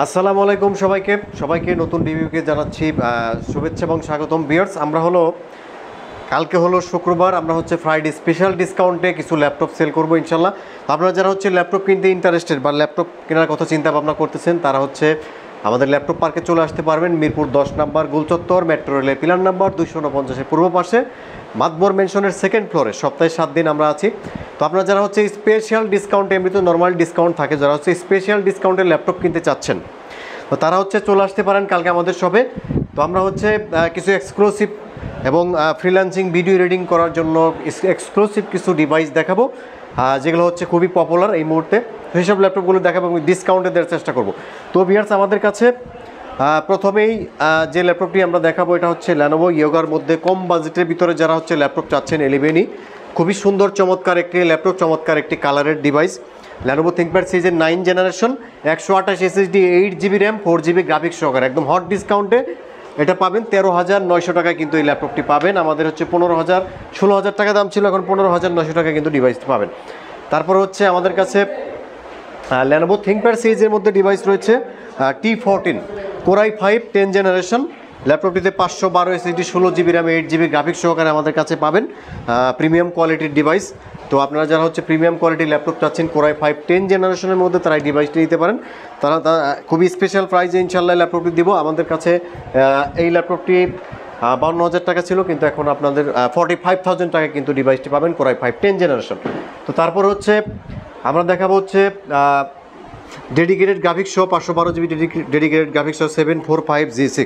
আসসালামু আলাইকুম সবাইকে নতুন রিভিউকে জানাচ্ছি শুভেচ্ছা এবং স্বাগতম ভিউয়ার্স। আমরা কালকে শুক্রবার, আমরা ফ্রাইডে স্পেশাল ডিসকাউন্টে কিছু ল্যাপটপ সেল করব ইনশাল্লাহ। আপনারা যারা ল্যাপটপ কিনতে ইন্টারেস্টেড বা ল্যাপটপ কেনার কথা চিন্তা ভাবনা করতেছেন তারা আমাদের ল্যাপটপ পার্কে চলে আসতে পারবেন। মিরপুর 10 নম্বর গুলচত্বর, মেট্রো রেলের পিলার নাম্বার 249-এর পূর্ব পাশে, মাতবর মেনশনের সেকেন্ড ফ্লোরে। সপ্তাহে 7 দিন আমরা আছি। তো আপনারা যারা স্পেশাল ডিসকাউন্ট, এমনিতে নর্মাল ডিসকাউন্ট থাকে, যারা স্পেশাল ডিসকাউন্টের ল্যাপটপ কিনতে চাচ্ছেন তো তারা চলে আসতে পারেন কালকে আমাদের শপে। তো আমরা কিছু এক্সক্লুসিভ এবং ফ্রিল্যান্সিং ভিডিও এডিটিং করার জন্য এক্সক্লুসিভ কিছু ডিভাইস দেখাবো, যেগুলো খুবই পপুলার এই মুহূর্তে। সেইসব ল্যাপটপগুলো দেখাবো এবং ডিসকাউন্টে দেওয়ার চেষ্টা করব। তো ভিউয়ার্স, আমাদের কাছে প্রথমেই যে ল্যাপটপটি আমরা দেখাবো এটা Lenovo Yogaর মধ্যে কম বাজেটের ভিতরে যারা ল্যাপটপ চাচ্ছেন 11ই, খুবই সুন্দর চমৎকার একটি ল্যাপটপ, চমৎকার একটি কালারের ডিভাইস। Lenovo ThinkPad সিরিজের 9 generation, 128 SSD, 8GB RAM, 4GB graphics সহকারে একদম হট ডিসকাউন্টে এটা পাবেন 13,900 টাকায়। কিন্তু এই ল্যাপটপটি পাবেন আমাদের 16,000 টাকা দাম ছিল, এখন 15,900 টাকায় কিন্তু ডিভাইসটি পাবেন। তারপর আমাদের কাছে Lenovo ThinkPad সিরিজের মধ্যে ডিভাইস রয়েছে T14 Core i5 10 জেনারেশন। ল্যাপটপটিতে 512 SSD, 16GB RAM, 8GB graphics সহকারে আমাদের কাছে পাবেন। প্রিমিয়াম কোয়ালিটির ডিভাইস। তো আপনারা যারা প্রিমিয়াম কোয়ালিটির ল্যাপটপ চাচ্ছেন Core i5 10 জেনারেশনের মধ্যে, তারা এই ডিভাইসটি নিতে পারেন। তারা খুবই স্পেশাল প্রাইসে ইনশাল্লাহ ল্যাপটপটি দিব। আমাদের কাছে এই ল্যাপটপটি 52,000 টাকা ছিল, কিন্তু এখন আপনাদের 45,000 টাকা কিন্তু ডিভাইসটি পাবেন Core i5 10 জেনারেশন। তো তারপর আমরা দেখাবো ডেডিকেটেড গ্রাফিক্স সহ 512GB ডেডিকেটেড গ্রাফিক্স সহ 745G6।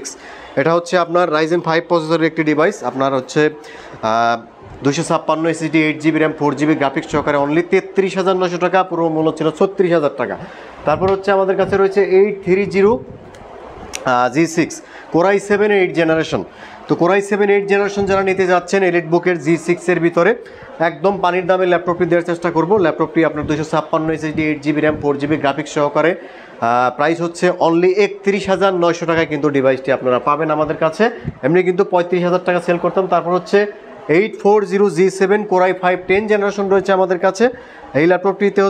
এটা আপনার Ryzen 5 প্রসেসরের একটি ডিভাইস। আপনার 256 SSD, 8GB RAM, 4GB graphics সহকারে অনলি 33,900 টাকা, পুরো মূল্য ছিল 36,000 টাকা। তারপর আমাদের কাছে রয়েছে 830G6 Core i7 8 জেনারেশন। তো Core i7 8 জেনারেশন যারা নিতে যাচ্ছেন এলিটবুকের G6 এর ভিতরে, একদম পানির দামে ল্যাপটপটি দেওয়ার চেষ্টা করব। ল্যাপটপটি আপনার 256 SSD, 8GB RAM, 4GB graphics সহকারে প্রাইস অনলি 31,900 টাকায় কিন্তু ডিভাইসটি আপনারা পাবেন আমাদের কাছে। এমনি কিন্তু 35,000 টাকা সেল করতাম। তারপর 840G7 Core i5 10 জেনারেশন রয়েছে আমাদের কাছে। এই ল্যাপটপটিতে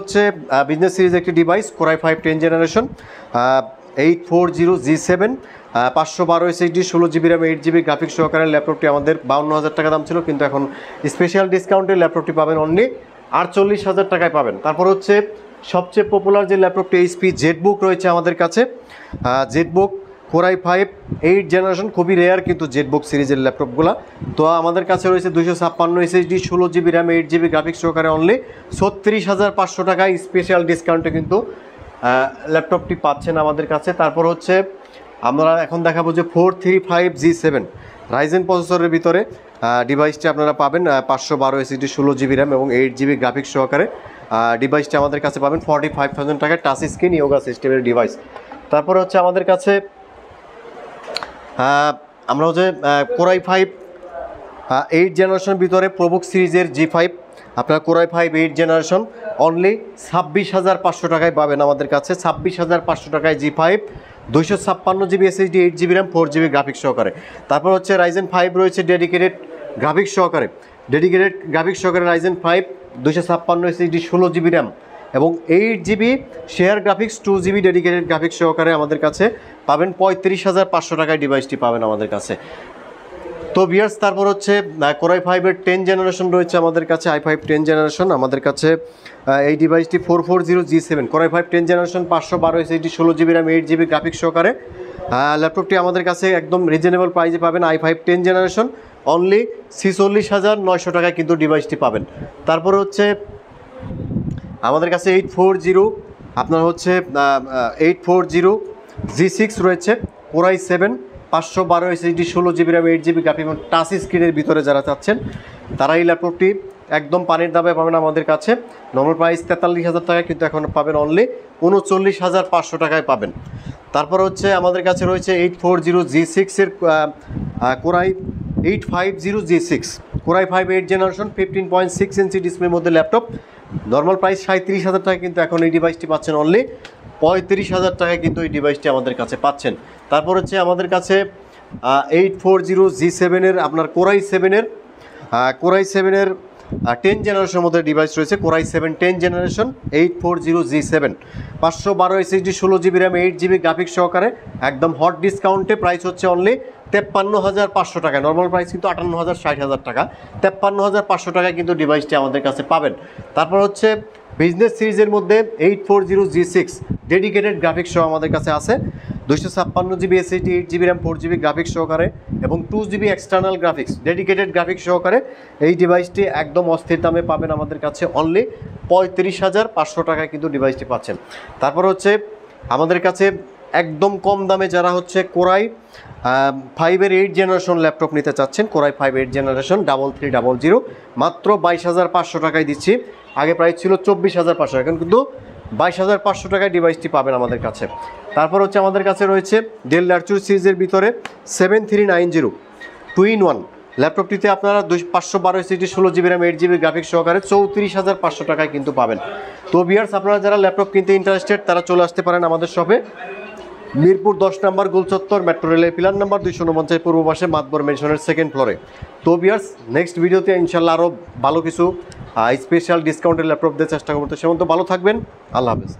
বিজনেস সিরিজ একটি device Core i5 10 generation, 840G7 512 SSD, 16GB RAM, 8GB graphics সহকারে ল্যাপটপটি আমাদের 52,000 টাকা দাম ছিল, কিন্তু এখন স্পেশাল ডিসকাউন্টে ল্যাপটপটি পাবেন অনলি 48,000 টাকায় পাবেন। তারপর সবচেয়ে পপুলার যে ল্যাপটপটি HP ZBook রয়েছে আমাদের কাছে। ZBook Core i5 8 জেনারেশন, খুবই রেয়ার কিন্তু ZBook সিরিজের ল্যাপটপগুলো। তো আমাদের কাছে রয়েছে 256 SSD, 16GB RAM, 8GB graphics সহকারে অনলি 36,500 টাকায় স্পেশাল ডিসকাউন্টে কিন্তু ল্যাপটপটি পাচ্ছেন আমাদের কাছে। তারপর আমরা এখন দেখাবো 435G7 Ryzen প্রসেসরের ভিতরে ডিভাইসটি আপনারা পাবেন 512 SSD, 16GB RAM এবং 8GB গ্রাফিক্স সহকারে ডিভাইসটি আমাদের কাছে পাবেন 45,000 টাকায়। টাচ স্ক্রিন ইয়োগা সিস্টেমের ডিভাইস। তারপর আমাদের কাছে আমরা Core i5 8 জেনারেশনের ভিতরে প্রবুক সিরিজের G5 আপনার Core i5 8 জেনারেশন অনলি 26,500 টাকায় পাবেন আমাদের কাছে। 26,500 টাকায় G5, 256GB SSD, 8GB RAM, 4GB graphics সহকারে। তারপর Ryzen 5 রয়েছে ডেডিকেটেড গ্রাফিক্স সহকারে, Ryzen 5 256 SSD, 16GB RAM এবং 8GB share graphics, 2GB dedicated graphics সহকারে আমাদের কাছে পাবেন 35,500 টাকায় ডিভাইসটি পাবেন আমাদের কাছে। তো ভিউয়ার্স, তারপর Core i5 এর 10 জেনারেশন রয়েছে আমাদের কাছে, i5 10 জেনারেশন আমাদের কাছে। এই ডিভাইসটি 440G7 Core i5 10 generation, 512 SSD, 16GB RAM, 8GB graphics সহকারে ল্যাপটপটি আমাদের কাছে একদম রিজনেবল প্রাইসে পাবেন। i5 10 জেনারেশন অনলি 46,900 টাকায় কিন্তু ডিভাইসটি পাবেন। তারপর আমাদের কাছে 840G6 রয়েছে Core i7 512 SSD, 16GB RAM, 8GB graphics এবং টাচ স্ক্রিনের ভিতরে যারা চাচ্ছেন তারা এই ল্যাপটপটি একদম পানির দামে পাবেন আমাদের কাছে। নর্মাল প্রাইস 43,000 টাকা, কিন্তু এখন পাবেন অনলি 39,500 টাকায় পাবেন। তারপর আমাদের কাছে রয়েছে 840G6 এর Core i850G6 Core i5 8 generation, 15.6 ইঞ্চি ডিসপ্লের মধ্যে ল্যাপটপ। নর্মাল প্রাইস 37,000 টাকা, কিন্তু এখন এই ডিভাইসটি পাচ্ছেন অনলি 35,000 টাকায় কিন্তু এই ডিভাইসটি আমাদের কাছে পাচ্ছেন। তারপর আমাদের কাছে 840G7 এর আপনার Core i7 এর 10 জেনারেশনের মধ্যে ডিভাইস রয়েছে, core i 7 10 generation 840G7, 512 SSD, 16GB RAM, 8GB graphics সহকারে একদম হট ডিসকাউন্টে প্রাইস হচ্ছে অনলি 53,500 টাকা। নর্মাল প্রাইস কিন্তু 58,000 60,000 টাকা, 53,500 টাকায় কিন্তু ডিভাইসটি আমাদের কাছে পাবেন। তারপর হচ্ছে বিজনেস সিরিজের মধ্যে 840G6 ডেডিকেটেড গ্রাফিক্স সহ আমাদের কাছে আছে, 256GB SSD, 8GB RAM, 4GB graphics সহকারে এবং 2GB external graphics dedicated graphics সহকারে এই ডিভাইসটি একদম অস্থির দামে পাবেন আমাদের কাছে অনলি 35,500 টাকায় কিন্তু ডিভাইসটি পাচ্ছেন। তারপর হচ্ছে আমাদের কাছে একদম কম দামে যারা হচ্ছে কোরাই 5-এর 8 জেনারেশন ল্যাপটপ নিতে চাচ্ছেন, কোরাই 5 8 জেনারেশন 3300 মাত্র 22,500 টাকায় দিচ্ছি। আগে প্রাইস ছিল 24,500, এখন কিন্তু 22,500 টাকায় ডিভাইসটি পাবেন আমাদের কাছে। তারপর হচ্ছে আমাদের কাছে রয়েছে ডেল ল্যাটিটিউড সিরিজের ভিতরে 7390 2-in-1 ল্যাপটপটিতে আপনারা 512 SSD, 16GB RAM, 8GB graphics সহকারে 34,500 টাকায় কিন্তু পাবেন। তো ভিউয়ার্স, আপনারা যারা ল্যাপটপ কিনতে ইন্টারেস্টেড তারা চলে আসতে পারেন আমাদের শপে, মিরপুর 10 নম্বর গোলচত্বর, মেট্রো রেলের পিলার নাম্বার 249 পূর্ব পাশে, মাতবর মেনশনের 2nd ফ্লোরে। তো ভিউয়ার্স, নেক্সট ভিডিওতে ইনশাল্লাহ আরও ভালো কিছু স্পেশাল ডিসকাউন্টের ল্যাপটপ দিয়ে চেষ্টা করবো। তো সেমন তো ভালো থাকবেন, আল্লাহ হাফেজ।